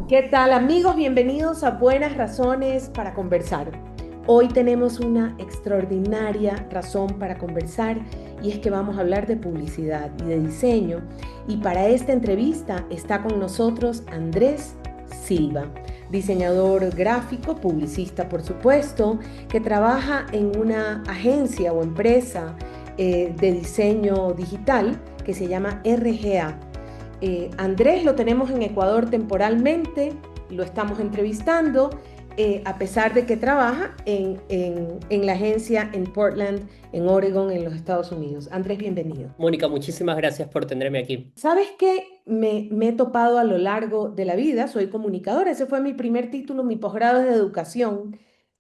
¿Qué tal amigos? Bienvenidos a Buenas Razones para Conversar. Hoy tenemos una extraordinaria razón para conversar y es que vamos a hablar de publicidad y de diseño. Y para esta entrevista está con nosotros Andrés Silva, diseñador gráfico, publicista por supuesto, que trabaja en una agencia o empresa de diseño digital que se llama RGA. Andrés lo tenemos en Ecuador temporalmente, lo estamos entrevistando, a pesar de que trabaja en la agencia en Portland, en Oregon, en los Estados Unidos. Andrés, bienvenido. Mónica, muchísimas gracias por tenerme aquí. ¿Sabes qué? Me he topado a lo largo de la vida, soy comunicadora, ese fue mi primer título, mi posgrado es de educación.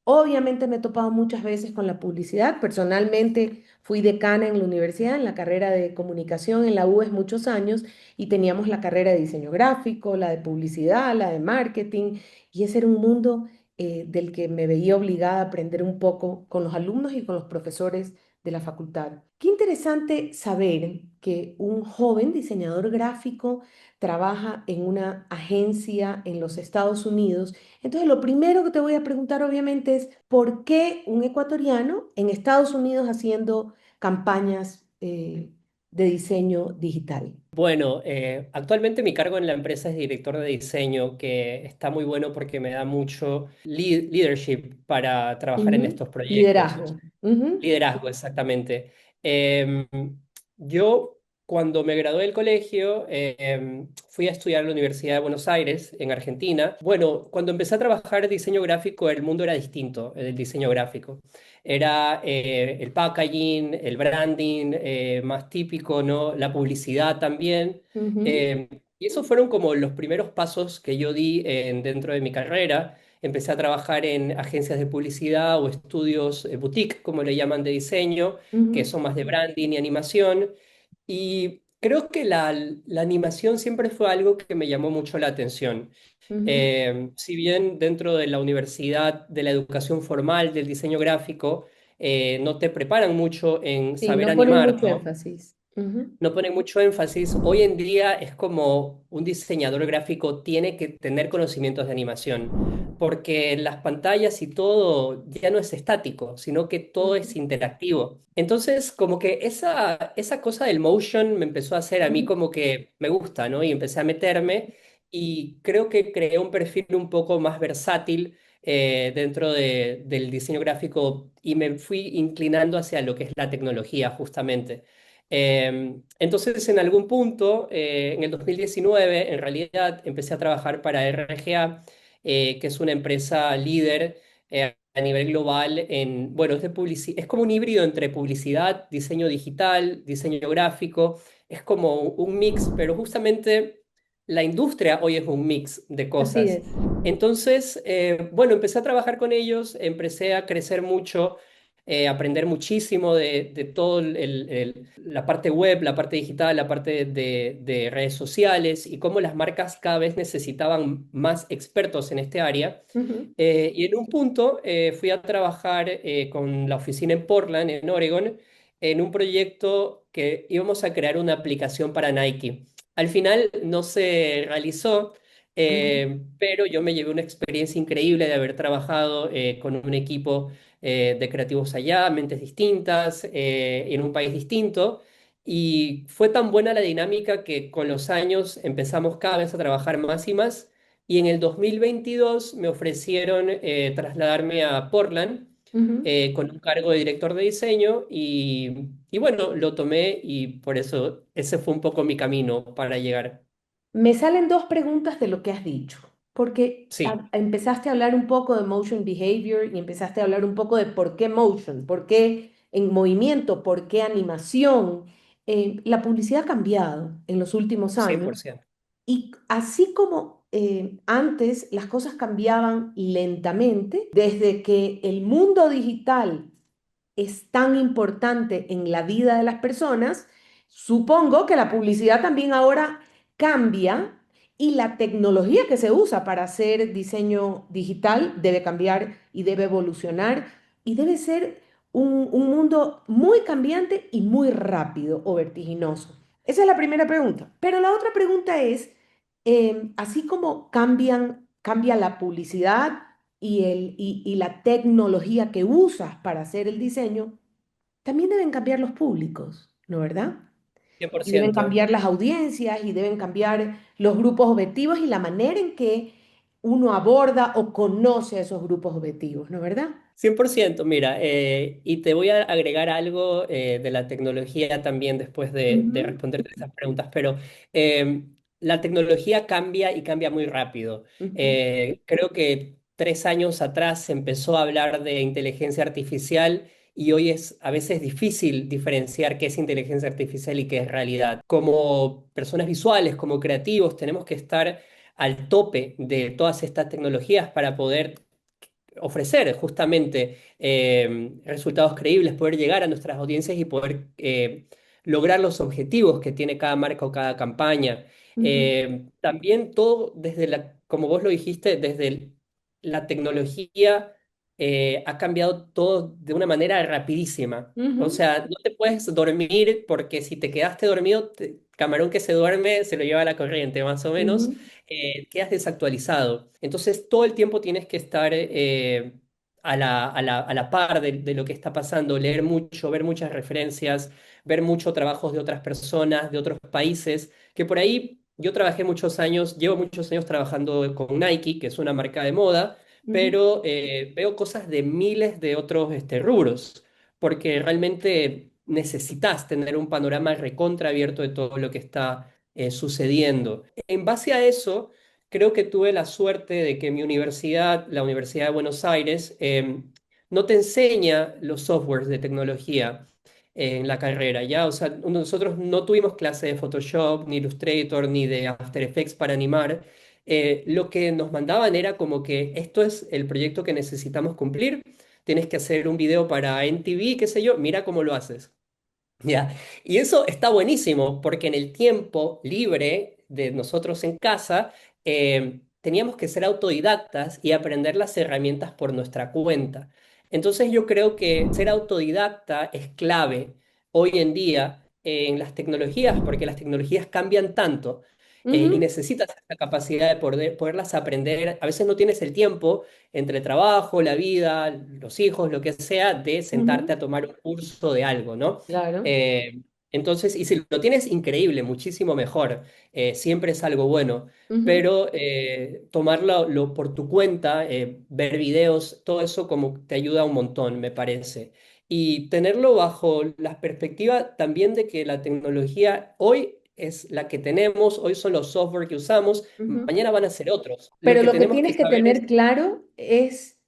Obviamente me he topado muchas veces con la publicidad. Personalmente fui decana en la universidad, en la carrera de comunicación en la UES muchos años y teníamos la carrera de diseño gráfico, la de publicidad, la de marketing y ese era un mundo del que me veía obligada a aprender un poco con los alumnos y con los profesores de la facultad. Qué interesante saber que un joven diseñador gráfico trabaja en una agencia en los Estados Unidos. Entonces, lo primero que te voy a preguntar obviamente es, ¿por qué un ecuatoriano en Estados Unidos haciendo campañas de diseño digital? Bueno, actualmente mi cargo en la empresa es director de diseño, que está muy bueno porque me da mucho leadership para trabajar en Ujú. estos proyectos. Liderazgo. Ujú, Liderazgo, exactamente. Em, yo, cuando me gradué del colegio, fui a estudiar a la Universidad de Buenos Aires, en Argentina. Bueno, cuando empecé a trabajar diseño gráfico, el mundo era distinto, el diseño gráfico. Era el packaging, el branding, más típico, ¿no? La publicidad también. ujú, Em, y esos fueron como los primeros pasos que yo di dentro de mi carrera. Empecé a trabajar en agencias de publicidad o estudios boutique, como le llaman, de diseño, que ujú, son más de branding y animación. Y creo que la animación siempre fue algo que me llamó mucho la atención. ujú. Si bien dentro de la universidad de la educación formal del diseño gráfico no te preparan mucho en Sí, saber no ponen animar, mucho ¿no? énfasis. Ujú, No ponen mucho énfasis. Hoy en día es como un diseñador gráfico tiene que tener conocimientos de animación, porque las pantallas y todo ya no es estático, sino que todo es ujú, interactivo. Entonces, como que esa cosa del motion me empezó a hacer a mí ujú. como que me gusta, ¿no? Y empecé a meterme y creo que creé un perfil un poco más versátil. Dentro del diseño gráfico y me fui inclinando hacia lo que es la tecnología justamente. Entonces, en algún punto, en el 2019, en realidad, empecé a trabajar para RGA, que es una empresa líder a nivel global en, bueno, es como un híbrido entre publicidad, diseño digital, diseño gráfico, es como un mix, pero justamente la industria hoy es un mix de Así cosas. es. Entonces, bueno, empecé a trabajar con ellos, empecé a crecer mucho, aprender muchísimo de todo la parte web, la parte digital, la parte de redes sociales y cómo las marcas cada vez necesitaban más expertos en este área. Ujú. Y en un punto fui a trabajar con la oficina en Portland, en Oregon, en un proyecto que íbamos a crear una aplicación para Nike. Al final no se realizó, Ujú. pero yo me llevé una experiencia increíble de haber trabajado con un equipo de creativos allá, mentes distintas, en un país distinto. Y fue tan buena la dinámica que con los años empezamos cada vez a trabajar más y más. Y en el 2022 me ofrecieron trasladarme a Portland Ujú. con un cargo de director de diseño y bueno, lo tomé y por eso ese fue un poco mi camino para llegar. Me salen dos preguntas de lo que has dicho, porque Sí, empezaste a hablar un poco de motion behavior y empezaste a hablar un poco de por qué motion, por qué en movimiento, por qué animación. La publicidad ha cambiado en los últimos años 100%. y así como antes las cosas cambiaban lentamente, desde que el mundo digital es tan importante en la vida de las personas, supongo que la publicidad también ahora cambia y la tecnología que se usa para hacer diseño digital debe cambiar y debe evolucionar y debe ser un mundo muy cambiante y muy rápido o vertiginoso. Esa es la primera pregunta. Pero la otra pregunta es, así como cambia la publicidad y la tecnología que usas para hacer el diseño, también deben cambiar los públicos, ¿no verdad? cien por Y deben ciento cambiar las audiencias y deben cambiar los grupos objetivos y la manera en que uno aborda o conoce a esos grupos objetivos, ¿no verdad? 100%, mira, y te voy a agregar algo de la tecnología también después de Ujú, responderte esas preguntas, pero la tecnología cambia y cambia muy rápido. ujú, Creo que 3 años atrás se empezó a hablar de inteligencia artificial y hoy es a veces difícil diferenciar qué es inteligencia artificial y qué es realidad. Como personas visuales, como creativos, tenemos que estar al tope de todas estas tecnologías para poder ofrecer justamente resultados creíbles, poder llegar a nuestras audiencias y poder lograr los objetivos que tiene cada marca o cada campaña. ujú, También todo desde como vos lo dijiste, la tecnología ha cambiado todo de una manera rapidísima. O ujú, sea, no te puedes dormir porque si te quedaste dormido, camarón que se duerme se lo lleva la corriente, más o menos ujú, quedas desactualizado. Entonces, todo el tiempo tienes que estar a la par de lo que está pasando, leer mucho, ver muchas referencias, ver muchos trabajos de otras personas, de otros países, que por ahí yo trabajé muchos años, llevo muchos años trabajando con Nike, que es una marca de moda, ujú, pero veo cosas de miles de otros rubros, porque realmente necesitas tener un panorama recontra abierto de todo lo que está sucediendo. En base a eso, creo que tuve la suerte de que mi universidad, la Universidad de Buenos Aires, no te enseña los softwares de tecnología en la carrera, ¿ya? O sea, nosotros no tuvimos clase de Photoshop, ni Illustrator, ni de After Effects para animar. Lo que nos mandaban era como que esto es el proyecto que necesitamos cumplir, tienes que hacer un video para NTV, qué sé yo, mira cómo lo haces. Ya, y eso está buenísimo porque en el tiempo libre de nosotros en casa teníamos que ser autodidactas y aprender las herramientas por nuestra cuenta. Entonces yo creo que ser autodidacta es clave hoy en día en las tecnologías porque las tecnologías cambian tanto y ujú, necesitas esa capacidad de poderlas aprender. A veces no tienes el tiempo entre el trabajo, la vida, los hijos, lo que sea, de sentarte ujú, a tomar un curso de algo, ¿no? claro. Eh, entonces, y si lo tienes, increíble, muchísimo mejor. Siempre es algo bueno. Ujú. Pero tomarlo por tu cuenta, ver videos, todo eso como te ayuda un montón, me parece. Y tenerlo bajo la perspectiva también de que la tecnología hoy es la que tenemos, hoy son los software que usamos, Ujú. mañana van a ser otros. Lo Pero que lo que tenemos que tienes que saber es tener claro es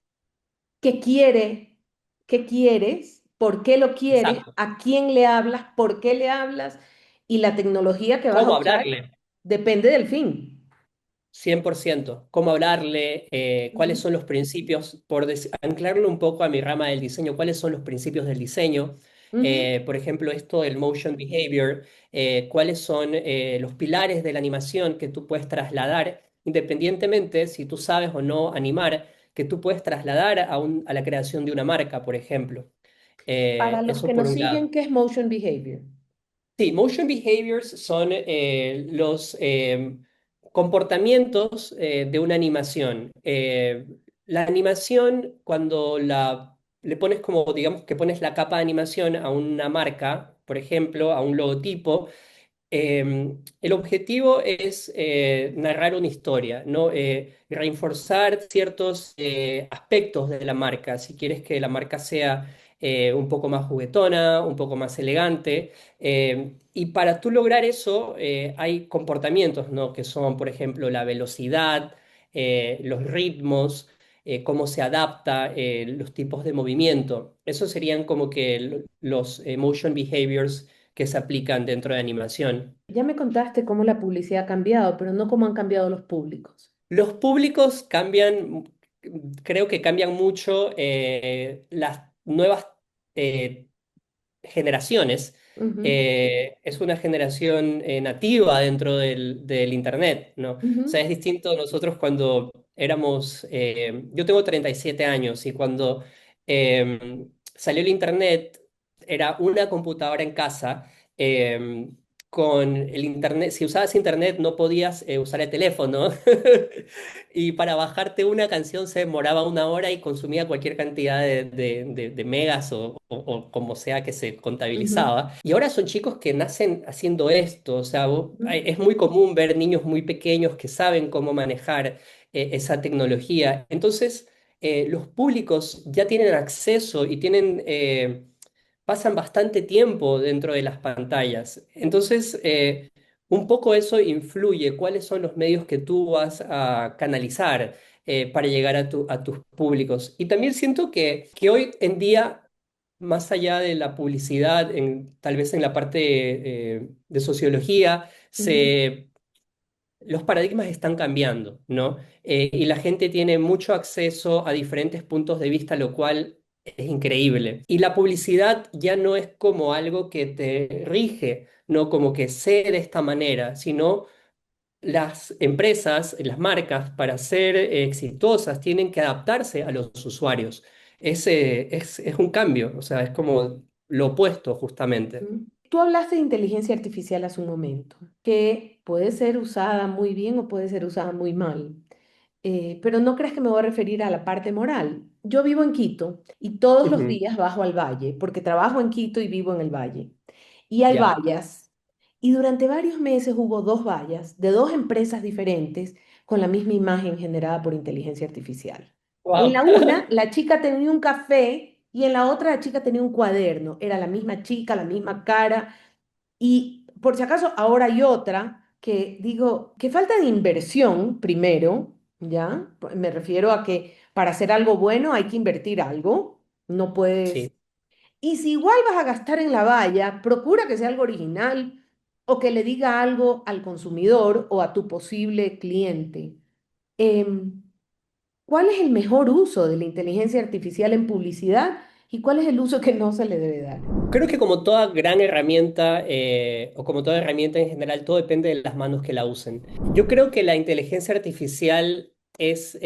qué quiere, qué quieres, por qué lo quieres, exacto, a quién le hablas, por qué le hablas y la tecnología que vas a cómo usar hablarle. depende del fin. 100%. Cómo hablarle, cuáles Ujú, son los principios, por anclarlo un poco a mi rama del diseño, cuáles son los principios del diseño. ujú, Por ejemplo, esto del motion behavior, cuáles son los pilares de la animación que tú puedes trasladar, independientemente si tú sabes o no animar, que tú puedes trasladar a la creación de una marca, por ejemplo. para los Eso que por nos un siguen, lado. ¿qué es motion behavior? Sí, motion behaviors son los comportamientos de una animación. La animación, cuando le pones como, digamos que pones la capa de animación a una marca, por ejemplo, a un logotipo, el objetivo es narrar una historia, ¿no? Reforzar ciertos aspectos de la marca. Si quieres que la marca sea un poco más juguetona, un poco más elegante. Y para tú lograr eso, hay comportamientos, ¿no? Que son, por ejemplo, la velocidad, los ritmos, cómo se adapta, los tipos de movimiento. Esos serían como que los motion behaviors que se aplican dentro de animación. Ya me contaste cómo la publicidad ha cambiado, pero no cómo han cambiado los públicos. Los públicos cambian, creo que cambian mucho las nuevas eh, generaciones. Ujú, Es una generación nativa dentro del Internet, ¿no? O sea, ujú. es distinto nosotros cuando éramos, yo tengo 37 años y cuando salió el Internet era una computadora en casa. con el internet, si usabas internet no podías usar el teléfono. Y para bajarte una canción se demoraba una hora y consumía cualquier cantidad de megas o como sea que se Ujú, contabilizaba. Y ahora son chicos que nacen haciendo esto. O sea, ujú, es muy común ver niños muy pequeños que saben cómo manejar esa tecnología. Entonces, los públicos ya tienen acceso y tienen... pasan bastante tiempo dentro de las pantallas. Entonces, un poco eso influye cuáles son los medios que tú vas a canalizar para llegar a tus públicos. Y también siento que hoy en día, más allá de la publicidad, tal vez en la parte de sociología, ujú, los paradigmas están cambiando, ¿no? Y la gente tiene mucho acceso a diferentes puntos de vista, lo cual es increíble. Y la publicidad ya no es como algo que te rige, no como que sé de esta manera, sino las empresas, las marcas, para ser exitosas, tienen que adaptarse a los usuarios. Es un cambio, o sea, es como lo opuesto justamente. ujú. Tú hablaste de inteligencia artificial hace un momento, que puede ser usada muy bien o puede ser usada muy mal. Pero no creas que me voy a referir a la parte moral. Yo vivo en Quito y todos los Ujú. días bajo al valle, porque trabajo en Quito y vivo en el valle. Y hay Ya. vallas. Y durante varios meses hubo dos vallas de dos empresas diferentes con la misma imagen generada por inteligencia artificial. En Wow. la una, la chica tenía un café y en la otra, la chica tenía un cuaderno. Era la misma chica, la misma cara. Y por si acaso, ahora hay otra que digo, que falta de inversión primero, ¿ya? Me refiero a que para hacer algo bueno hay que invertir algo, no puedes. Sí. Y si igual vas a gastar en la valla, procura que sea algo original o que le diga algo al consumidor o a tu posible cliente. Em, ¿Cuál es el mejor uso de la inteligencia artificial en publicidad y cuál es el uso que no se le debe dar? Creo que como toda gran herramienta, o como toda herramienta en general, todo depende de las manos que la usen. Yo creo que la inteligencia artificial es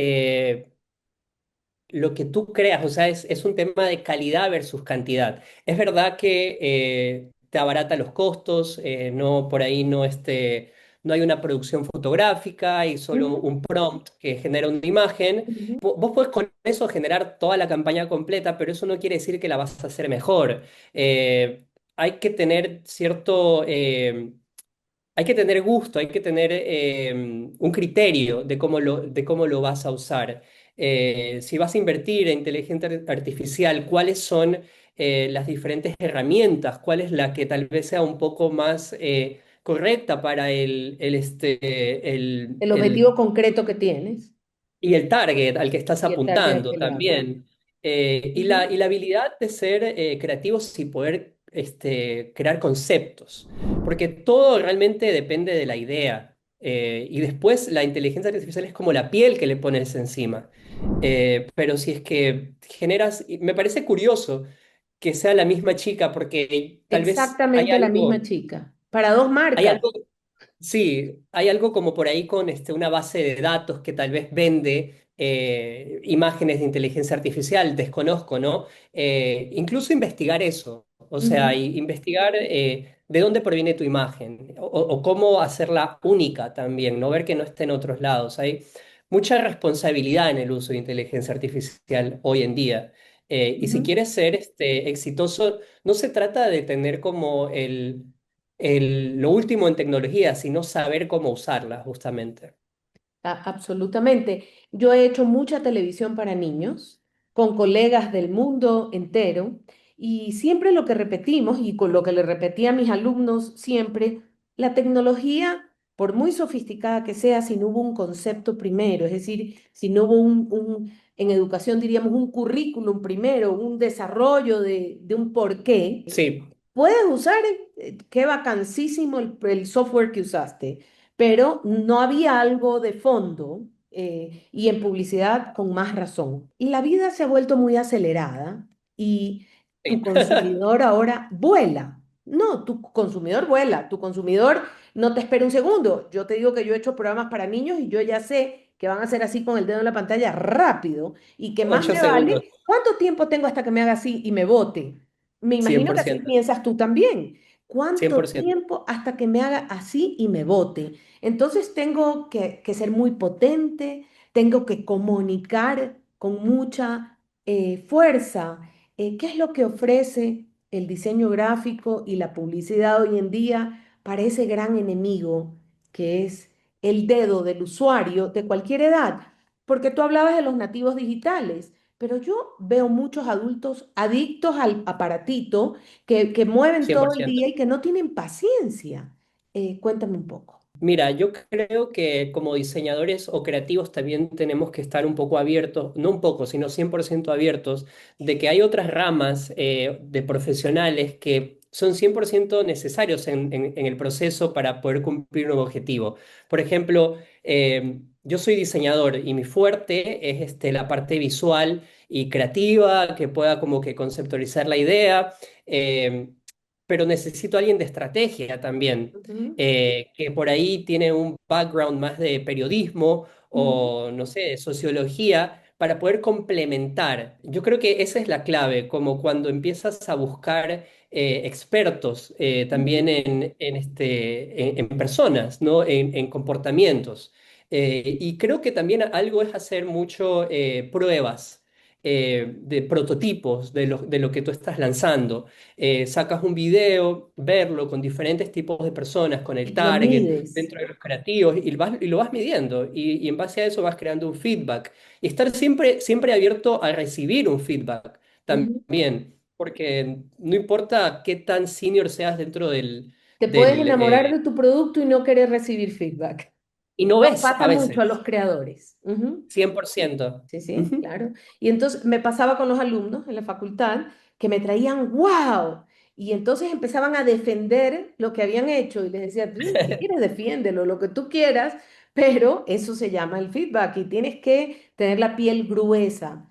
lo que tú creas, o sea, es un tema de calidad versus cantidad. Es verdad que te abarata los costos, no por ahí no hay una producción fotográfica y solo Ujú, un prompt que genera una imagen. ujú. Vos podés con eso generar toda la campaña completa, pero eso no quiere decir que la vas a hacer mejor. Hay que tener hay que tener gusto, hay que tener un criterio de cómo lo vas a usar. Si vas a invertir en inteligencia artificial, ¿cuáles son las diferentes herramientas? ¿Cuál es la que tal vez sea un poco más correcta para El objetivo concreto que tienes y el target al que estás y el target al apuntando que le hablas. también? Ujú. Y la habilidad de ser creativos y poder crear conceptos, porque todo realmente depende de la idea. Y después la inteligencia artificial es como la piel que le pones encima. Pero si es que generas, y me parece curioso que sea la misma chica, porque tal vez Exactamente la misma chica. Para dos hay marcas. algo. Sí, hay algo como por ahí con una base de datos que tal vez vende imágenes de inteligencia artificial, desconozco, ¿no? Incluso investigar eso, o sea, Ujú. investigar de dónde proviene tu imagen o cómo hacerla única también, no ver que no esté en otros lados. Hay mucha responsabilidad en el uso de inteligencia artificial hoy en día. Y si Ujú. quieres ser exitoso, no se trata de tener como lo último en tecnología, sino saber cómo usarla, justamente. Absolutamente. Yo he hecho mucha televisión para niños con colegas del mundo entero y siempre lo que repetimos y con lo que le repetí a mis alumnos siempre, la tecnología, por muy sofisticada que sea, si no hubo un concepto primero, es decir, si no hubo en educación diríamos un currículum primero, un desarrollo de un porqué, Sí, puedes usar, qué vacancísimo el software que usaste, pero no había algo de fondo y en publicidad con más razón. Y la vida se ha vuelto muy acelerada y tu sí. consumidor ahora vuela. No, tu consumidor vuela, tu consumidor no te espera un segundo. Yo te digo que yo he hecho programas para niños y yo ya sé que van a hacer así con el dedo en la pantalla rápido y que más Ocho me segundos, vale cuánto tiempo tengo hasta que me haga así y me vote. Me cien imagino por que así ciento piensas tú también. cien ¿Cuánto por ciento tiempo hasta que me haga así y me vote? Entonces tengo que ser muy potente, tengo que comunicar con mucha fuerza. ¿Qué es lo que ofrece el diseño gráfico y la publicidad hoy en día para ese gran enemigo que es el dedo del usuario de cualquier edad? Porque tú hablabas de los nativos digitales, pero yo veo muchos adultos adictos al aparatito que mueven cien por todo el ciento día y que no tienen paciencia. Cuéntame un poco. Mira, yo creo que como diseñadores o creativos también tenemos que estar un poco abiertos, no un poco, sino 100% abiertos, de que hay otras ramas de profesionales que son 100% necesarios en el proceso para poder cumplir un objetivo. Por ejemplo, yo soy diseñador y mi fuerte es la parte visual y creativa, que pueda como que conceptualizar la idea. Pero necesito a alguien de estrategia también, Ujú, que por ahí tiene un background más de periodismo ujú, o, no sé, de sociología, para poder complementar. Yo creo que esa es la clave, como cuando empiezas a buscar expertos también ujú. en personas, ¿no? En comportamientos. Y creo que también algo es hacer mucho pruebas. De prototipos de lo que tú estás lanzando. Sacas un video, verlo con diferentes tipos de personas, con el Y lo target, mides. dentro de los creativos, y lo vas midiendo, y en base a eso vas creando un feedback. Y estar siempre abierto a recibir un feedback Ujú. también, porque no importa qué tan senior seas dentro Te puedes del enamorar de tu producto y no querer recibir feedback. y no Nos ves pasa a mucho a veces, los creadores. Ujú. 100%. Sí, sí, Ujú. claro. Y entonces me pasaba con los alumnos en la facultad que me traían wow. Y entonces empezaban a defender lo que habían hecho y les decía, "Sí, si quieres defiéndelo, lo que tú quieras, pero eso se llama el feedback y tienes que tener la piel gruesa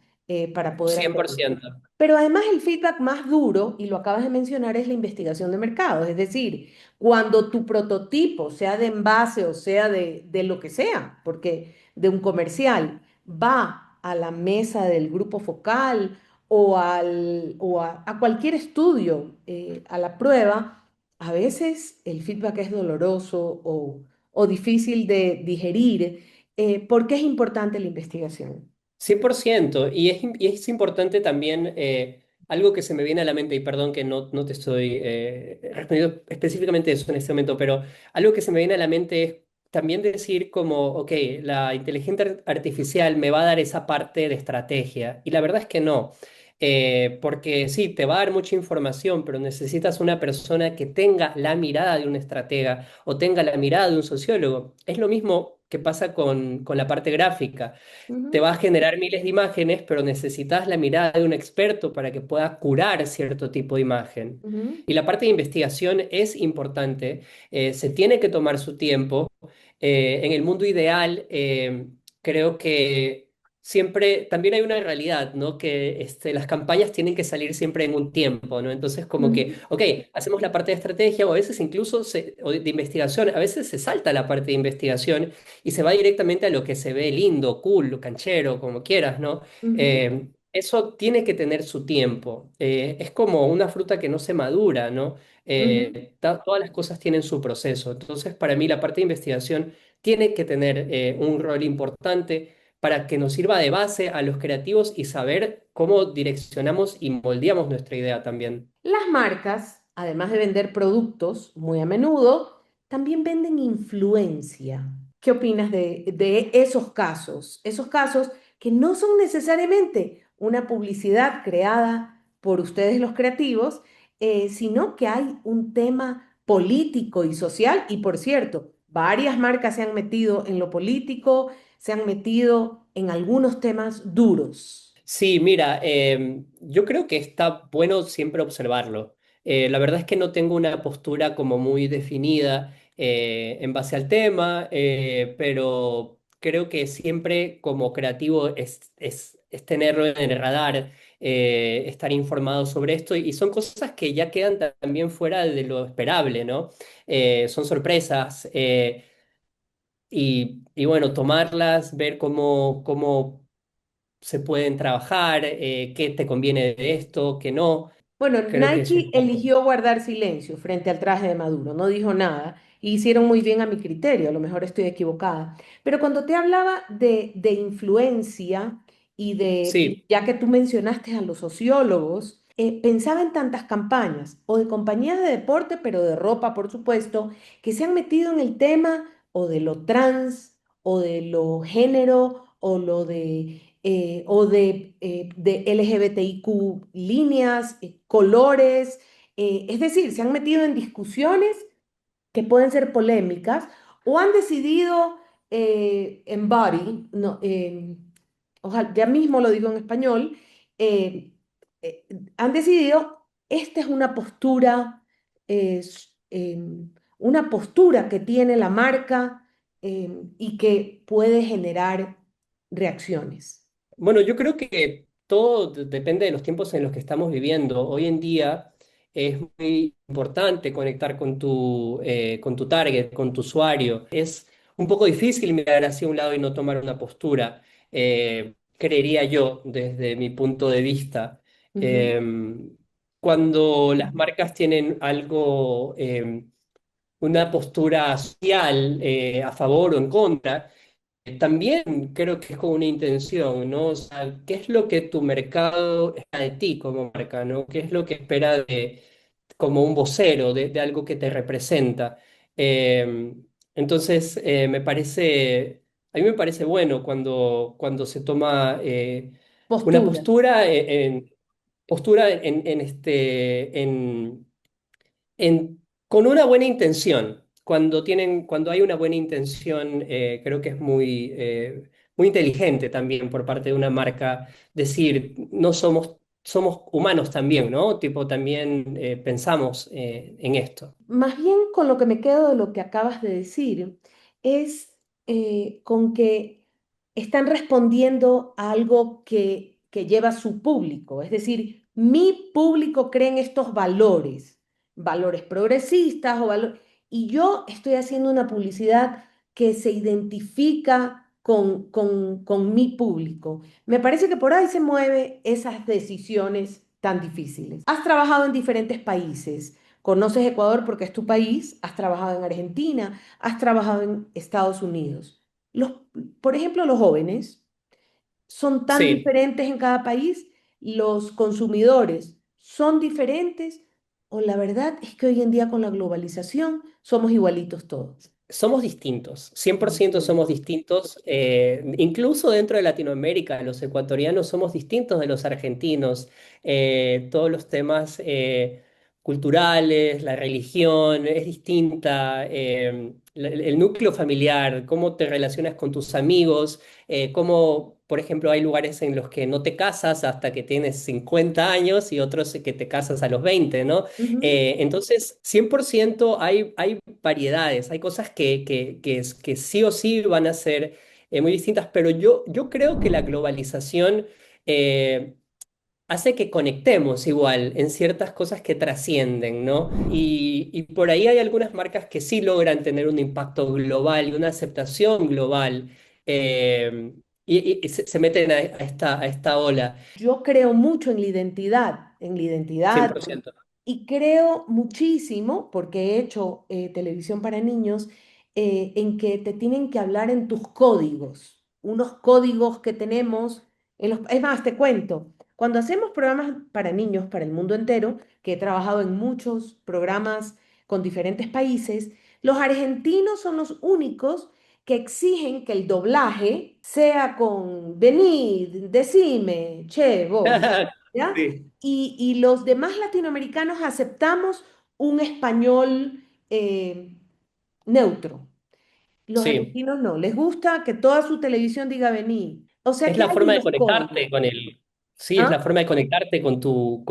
para poder cien por hacerlo. ciento Pero además el feedback más duro, y lo acabas de mencionar, es la investigación de mercado. Es decir, cuando tu prototipo, sea de envase o sea de lo que sea, porque de un comercial, va a la mesa del grupo focal o a cualquier estudio, a la prueba, a veces el feedback es doloroso o difícil de digerir. ¿Por qué es importante la investigación? 100%. Y es importante también algo que se me viene a la mente, y perdón que no te estoy respondiendo específicamente eso en este momento, pero algo que se me viene a la mente es también decir como, ok, la inteligencia artificial me va a dar esa parte de estrategia. Y la verdad es que no. Porque sí, te va a dar mucha información, pero necesitas una persona que tenga la mirada de un estratega o tenga la mirada de un sociólogo. Es lo mismo que pasa con la parte gráfica. Te Ujú, va a generar miles de imágenes, pero necesitas la mirada de un experto para que pueda curar cierto tipo de imagen. ujú, Y la parte de investigación es importante, se tiene que tomar su tiempo. En el mundo ideal, creo que siempre, también hay una realidad, ¿no? Que las campañas tienen que salir siempre en un tiempo, ¿no? Entonces, como que, ujú, ok, hacemos la parte de estrategia o a veces incluso o de investigación, a veces se salta la parte de investigación y se va directamente a lo que se ve lindo, cool, canchero, como quieras, ¿no? ujú, Eso tiene que tener su tiempo. Es como una fruta que no se madura, ¿no? ujú. Todas las cosas tienen su proceso. Entonces, para mí, la parte de investigación tiene que tener un rol importante para que nos sirva de base a los creativos y saber cómo direccionamos y moldeamos nuestra idea también. Las marcas, además de vender productos, muy a menudo, también venden influencia. ¿Qué opinas de esos casos? Esos casos que no son necesariamente una publicidad creada por ustedes los creativos, sino que hay un tema político y social. Y por cierto, varias marcas se han metido en lo político, se han metido en algunos temas duros. Sí, mira, yo creo que está bueno siempre observarlo. La verdad es que no tengo una postura como muy definida en base al tema, pero creo que siempre como creativo es tenerlo en el radar, estar informado sobre esto y son cosas que ya quedan también fuera de lo esperable, ¿no? Son sorpresas y bueno, tomarlas, ver cómo se pueden trabajar, qué te conviene de esto, qué no. Bueno, Creo que eso es Nike un poco. eligió guardar silencio frente al traje de Maduro, no dijo nada, y hicieron muy bien a mi criterio, a lo mejor estoy equivocada. Pero cuando te hablaba de influencia y Sí. ya que tú mencionaste a los sociólogos, pensaba en tantas campañas, o de compañías de deporte, pero de ropa, por supuesto, que se han metido en el tema o de lo trans, o de lo género, o de LGBTIQ líneas, colores, es decir, se han metido en discusiones que pueden ser polémicas o han decidido embody, no, ojalá, ya mismo lo digo en español, eh, eh, han decidido, esta es una postura que tiene la marca y que puede generar reacciones. Bueno, yo creo que todo depende de los tiempos en los que estamos viviendo. Hoy en día es muy importante conectar con tu target, con tu usuario. Es un poco difícil mirar hacia un lado y no tomar una postura, creería yo, desde mi punto de vista. Ujú. Eh, Cuando las marcas tienen algo, una postura social, a favor o en contra, también creo que es con una intención, ¿no? O sea, ¿qué es lo que tu mercado espera de ti como marca, ¿no? ¿Qué es lo que espera de, como un vocero de algo que te representa? Eh, entonces, a mí me parece bueno cuando se toma una Postura. postura postura con una buena intención. Cuando hay una buena intención, creo que es muy inteligente también por parte de una marca decir, no somos humanos también, ¿no? Tipo, también pensamos en esto. Más bien con lo que me quedo de lo que acabas de decir es con que están respondiendo a algo que lleva su público. Es decir, mi público cree en estos valores, valores progresistas y yo estoy haciendo una publicidad que se identifica con mi público. Me parece que por ahí se mueven esas decisiones tan difíciles. Has trabajado en diferentes países. Conoces Ecuador porque es tu país, has trabajado en Argentina, has trabajado en Estados Unidos. Los, por ejemplo, los jóvenes son tan Sí. diferentes en cada país, los consumidores son diferentes, o la verdad es que hoy en día con la globalización somos igualitos todos. Somos distintos, 100% Ujú. somos distintos, incluso dentro de Latinoamérica, los ecuatorianos somos distintos de los argentinos, todos los temas culturales, la religión es distinta, el núcleo familiar, cómo te relacionas con tus amigos, cómo, por ejemplo, hay lugares en los que no te casas hasta que tienes 50 años y otros que te casas a los 20, ¿no? Ujú. Entonces, 100% hay variedades, hay cosas que sí o sí van a ser muy distintas, pero yo creo que la globalización eh, hace que conectemos igual en ciertas cosas que trascienden, ¿no? Y por ahí hay algunas marcas que sí logran tener un impacto global y una aceptación global, y se meten a esta ola, Yo creo mucho en la identidad 100%. y creo muchísimo, porque he hecho televisión para niños, en que te tienen que hablar en tus códigos, unos códigos que tenemos. Es más, te cuento, cuando hacemos programas para niños, para el mundo entero, que he trabajado en muchos programas con diferentes países, los argentinos son los únicos que exigen que el doblaje sea con venid, decime, che, vos, ¿ya? Sí, Y los demás latinoamericanos aceptamos un español neutro. Los sí. argentinos no, les gusta que toda su televisión diga vení. O sea Es que la hay forma de unos códigos. conectarte con el, sí, es la ¿Ah? forma de conectarte con tu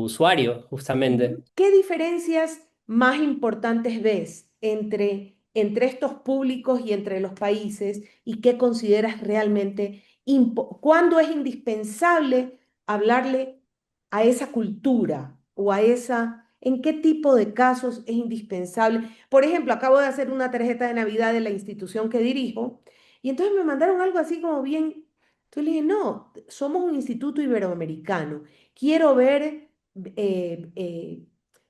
usuario, justamente. Ujú. ¿Qué diferencias más importantes ves entre estos públicos y entre los países y qué consideras realmente, cuándo es indispensable hablarle a esa cultura o a en qué tipo de casos es indispensable? Por ejemplo, acabo de hacer una tarjeta de Navidad de la institución que dirijo y entonces me mandaron algo así como bien, entonces le dije, no, somos un instituto iberoamericano, quiero ver eh, eh,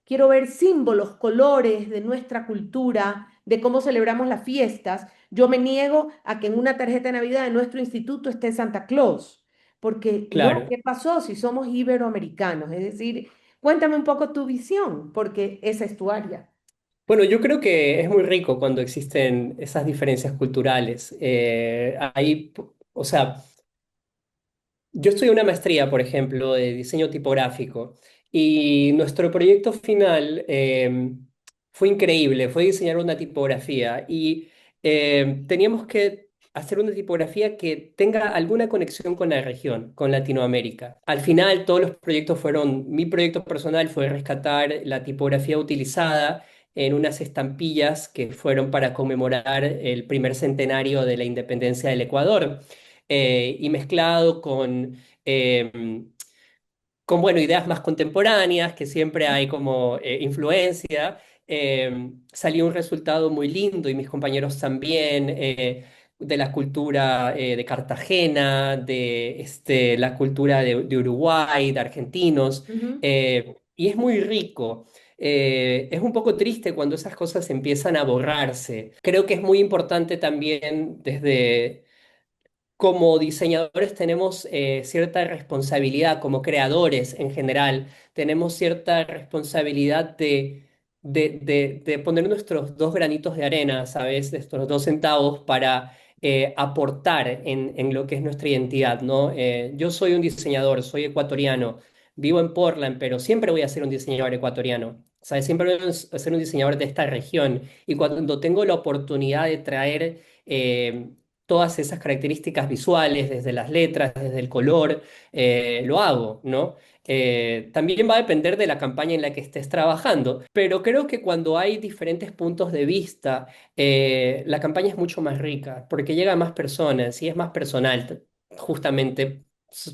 quiero ver símbolos, colores de nuestra cultura, de cómo celebramos las fiestas. Yo me niego a que en una tarjeta de Navidad de nuestro instituto esté Santa Claus, porque no, Claro. ¿qué pasó si somos iberoamericanos? Es decir, cuéntame un poco tu visión, porque esa es tu área. Bueno, yo creo que es muy rico cuando existen esas diferencias culturales. O sea, yo estoy en una maestría, por ejemplo, de diseño tipográfico y nuestro proyecto final fue increíble, fue diseñar una tipografía y teníamos que hacer una tipografía que tenga alguna conexión con la región, con Latinoamérica. Al final, todos los proyectos fueron, mi proyecto personal fue rescatar la tipografía utilizada en unas estampillas que fueron para conmemorar el primer centenario de la independencia del Ecuador y mezclado con bueno, ideas más contemporáneas, que siempre hay como influencia, salió un resultado muy lindo y mis compañeros también, de la cultura de Cartagena, de la cultura de Uruguay, de argentinos, Ujú. y es muy rico. Es un poco triste cuando esas cosas empiezan a borrarse. Creo que es muy importante también desde como diseñadores tenemos cierta responsabilidad, como creadores en general, tenemos cierta responsabilidad de poner nuestros dos granitos de arena, ¿sabes? Nuestros 2 centavos para aportar en lo que es nuestra identidad, ¿no? Yo soy un diseñador, soy ecuatoriano, vivo en Portland, pero siempre voy a ser un diseñador ecuatoriano. ¿Sabes? Siempre voy a ser un diseñador de esta región. Y cuando tengo la oportunidad de traer todas esas características visuales, desde las letras, desde el color, lo hago, ¿no? También va a depender de la campaña en la que estés trabajando, pero creo que cuando hay diferentes puntos de vista, la campaña es mucho más rica, porque llega a más personas y es más personal, justamente,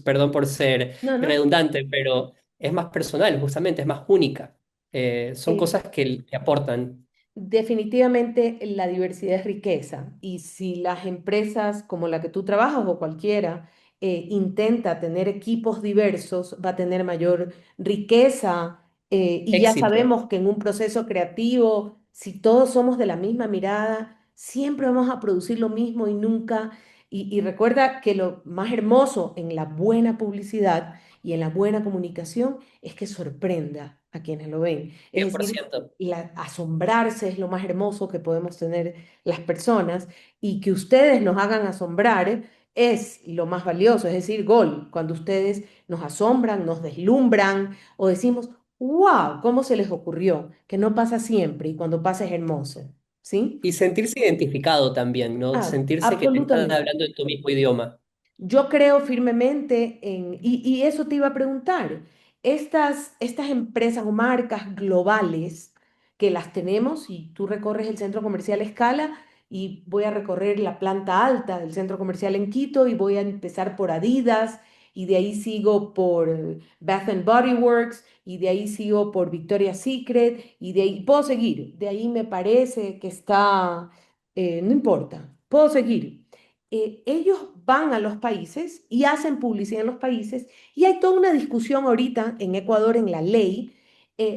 perdón por ser No, no. redundante, pero es más personal, justamente, es más única. Son Eh, cosas que aportan. Definitivamente la diversidad es riqueza y si las empresas como la que tú trabajas o cualquiera intenta tener equipos diversos, va a tener mayor riqueza y ya Éxito, sabemos que en un proceso creativo, si todos somos de la misma mirada, siempre vamos a producir lo mismo y nunca, y recuerda que lo más hermoso en la buena publicidad y en la buena comunicación es que sorprenda a quienes lo ven. cien Es por decir, ciento. asombrarse es lo más hermoso que podemos tener las personas y que ustedes nos hagan asombrar es lo más valioso, es decir, gol, cuando ustedes nos asombran, nos deslumbran o decimos, wow, ¿cómo se les ocurrió? Que no pasa siempre y cuando pasa es hermoso, ¿sí? Y sentirse identificado también, ¿no? Sentirse que te están Absolutamente. hablando en tu mismo idioma. Yo creo firmemente en, y eso te iba a preguntar, estas empresas o marcas globales que las tenemos, y tú recorres el centro comercial Escala, y voy a recorrer la planta alta del centro comercial en Quito, y voy a empezar por Adidas, y de ahí sigo por Bath and Body Works, y de ahí sigo por Victoria's Secret, y de ahí puedo seguir, de ahí me parece que está, no importa, puedo seguir ellos van a los países y hacen publicidad en los países y hay toda una discusión ahorita en Ecuador en la ley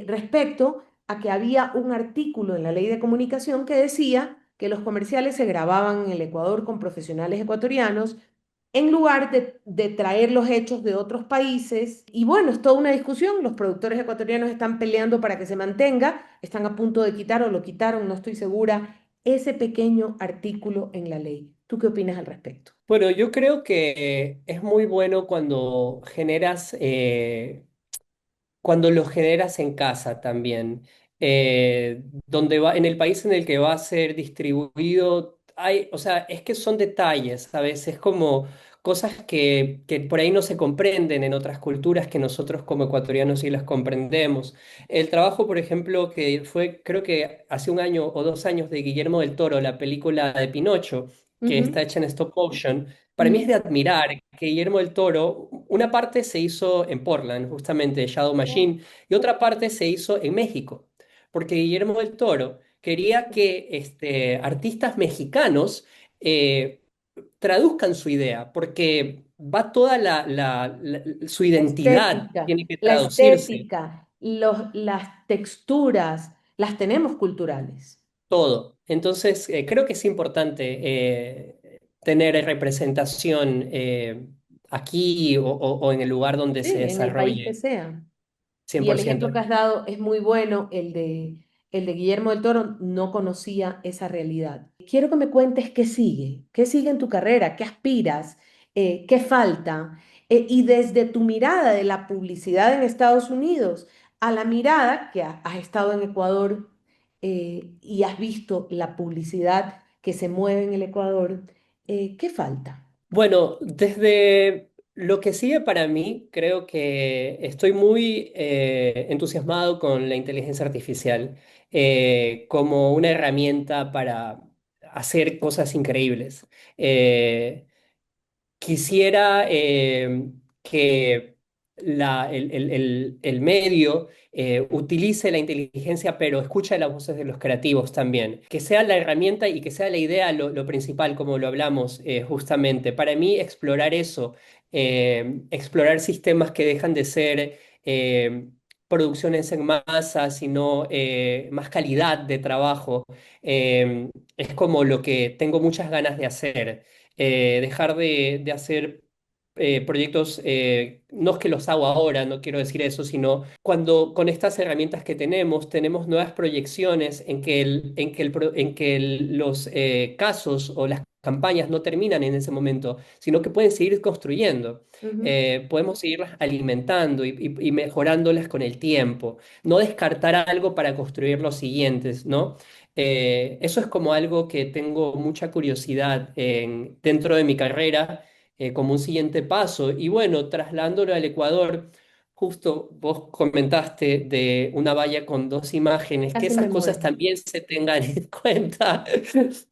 respecto a que había un artículo en la ley de comunicación que decía que los comerciales se grababan en el Ecuador con profesionales ecuatorianos en lugar de traer los hechos de otros países. Y bueno, es toda una discusión. Los productores ecuatorianos están peleando para que se mantenga, están a punto de quitar o lo quitaron, no estoy segura, ese pequeño artículo en la ley. ¿Tú qué opinas al respecto? Bueno, yo creo que es muy bueno cuando lo generas en casa también, en el país en el que va a ser distribuido, o sea, es que son detalles, ¿sabes? Es como cosas que por ahí no se comprenden en otras culturas que nosotros como ecuatorianos sí las comprendemos. El trabajo, por ejemplo, que fue, creo que hace 1 año o 2 años de Guillermo del Toro, la película de Pinocho, que Ujú, está hecha en stop motion, para mí es ujú. de admirar que Guillermo del Toro, una parte se hizo en Portland, justamente Shadow Machine, y otra parte se hizo en México, porque Guillermo del Toro quería que artistas mexicanos eh, traduzcan su idea, porque va toda su identidad tiene que La traducirse. estética, las texturas, las tenemos culturales. Todo. Entonces, creo que es importante tener representación aquí o en el lugar donde Sí, se en el país que desarrolle sea. cien Y por el ejemplo ciento. que has dado es muy bueno, el de Guillermo del Toro, no conocía esa realidad. Quiero que me cuentes qué sigue en tu carrera, qué aspiras, qué falta, y desde tu mirada de la publicidad en Estados Unidos a la mirada que has estado en Ecuador y has visto la publicidad que se mueve en el Ecuador, ¿qué falta? Bueno, desde lo que sigue para mí, creo que estoy muy entusiasmado con la inteligencia artificial como una herramienta para hacer cosas increíbles. Eh, Quisiera que el medio utilice la inteligencia, pero escucha las voces de los creativos también. Que sea la herramienta y que sea la idea lo principal, como lo hablamos justamente. Para mí, explorar eso, explorar sistemas que dejan de ser producciones en masa, sino más calidad de trabajo, es como lo que tengo muchas ganas de hacer dejar de hacer proyectos, no es que los hago ahora, no quiero decir eso, sino cuando con estas herramientas que tenemos nuevas proyecciones en que los casos o las campañas no terminan en ese momento, sino que pueden seguir construyendo. Ujú, Podemos seguirlas alimentando y mejorándolas con el tiempo. No descartar algo para construir los siguientes, ¿no? Eso es como algo que tengo mucha curiosidad dentro de mi carrera, como un siguiente paso. Y bueno, trasladándolo al Ecuador, justo vos comentaste de una valla con dos imágenes, que casi esas me cosas muero. también se tengan en cuenta,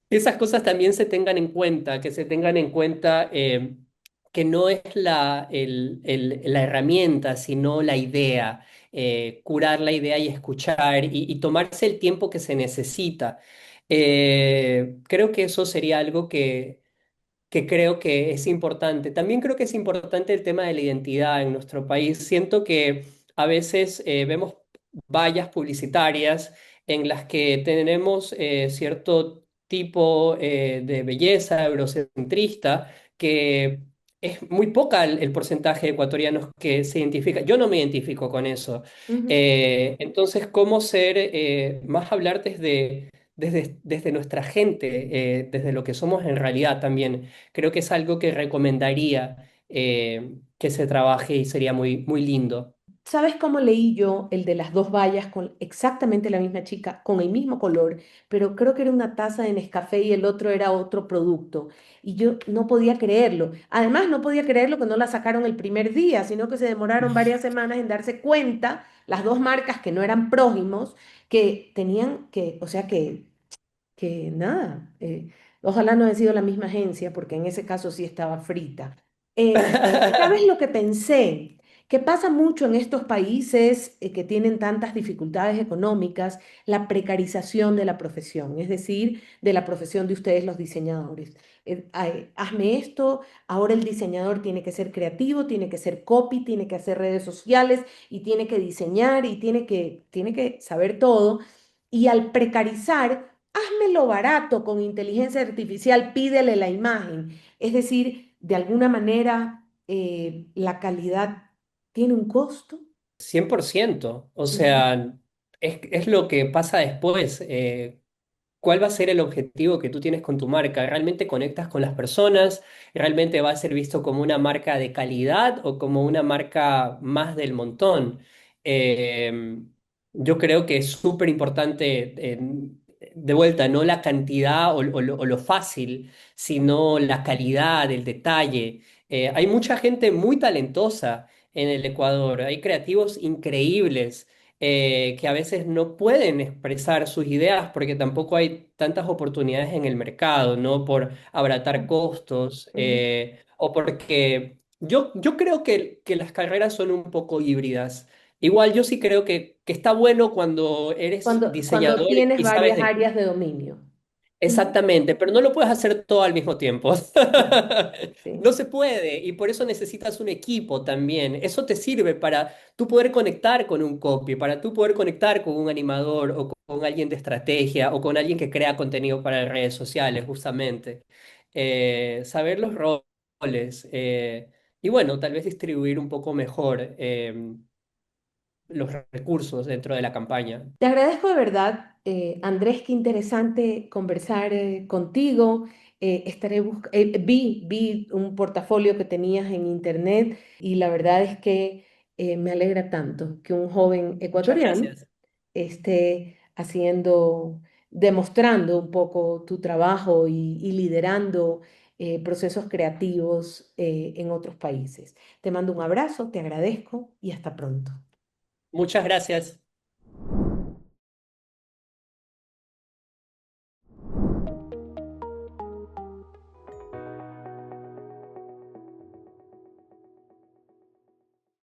que esas cosas también se tengan en cuenta, que se tengan en cuenta que no es la herramienta, sino la idea curar la idea y escuchar y tomarse el tiempo que se necesita. Creo que eso sería algo que creo que es importante. También creo que es importante el tema de la identidad en nuestro país. Siento que a veces vemos vallas publicitarias en las que tenemos cierto tipo de belleza eurocentrista que es muy poca el porcentaje de ecuatorianos que se identifica. Yo no me identifico con eso. Ujú. Entonces, ¿cómo ser más hablar desde nuestra gente, desde lo que somos en realidad también? Creo que es algo que recomendaría que se trabaje y sería muy, muy lindo. ¿Sabes cómo leí yo el de las dos vallas con exactamente la misma chica, con el mismo color, pero creo que era una taza de Nescafé y el otro era otro producto? Y yo no podía creerlo. Además, no podía creerlo que no la sacaron el primer día, sino que se demoraron varias semanas en darse cuenta, las dos marcas que no eran prójimos, que tenían que, o sea, que nada, ojalá no haya sido la misma agencia, porque en ese caso sí estaba frita. ¿Sabes lo que pensé? Que pasa mucho en estos países que tienen tantas dificultades económicas, la precarización de la profesión, es decir, de la profesión de ustedes los diseñadores. Hazme esto, ahora el diseñador tiene que ser creativo, tiene que ser copy, tiene que hacer redes sociales y tiene que diseñar y tiene que saber todo. Y al precarizar, házmelo barato con inteligencia artificial, pídele la imagen. Es decir, de alguna manera la calidad tiene un costo. 100%. O Ujú. sea, es lo que pasa después. ¿Cuál va a ser el objetivo que tú tienes con tu marca? ¿Realmente conectas con las personas? ¿Realmente va a ser visto como una marca de calidad o como una marca más del montón? Eh, yo creo que es súper importante, de vuelta, no la cantidad o lo fácil, sino la calidad, el detalle. Hay mucha gente muy talentosa en el Ecuador, hay creativos increíbles que a veces no pueden expresar sus ideas porque tampoco hay tantas oportunidades en el mercado, ¿no? Por abaratar costos Ujú. o porque yo creo que las carreras son un poco híbridas. Igual yo sí creo que está bueno cuando eres Cuando diseñador tienes y sabes varias de... áreas de dominio. Ujú. Exactamente, pero no lo puedes hacer todo al mismo tiempo. Claro, sí. No se puede y por eso necesitas un equipo también. Eso te sirve para tú poder conectar con un copy, para tú poder conectar con un animador o con alguien de estrategia o con alguien que crea contenido para redes sociales, justamente. Saber los roles y bueno, tal vez distribuir un poco mejor los recursos dentro de la campaña. Te agradezco de verdad, Andrés, qué interesante conversar contigo. Vi un portafolio que tenías en internet y la verdad es que me alegra tanto que un joven Muchas ecuatoriano gracias. esté demostrando un poco tu trabajo y liderando procesos creativos en otros países. Te mando un abrazo, te agradezco y hasta pronto. Muchas gracias.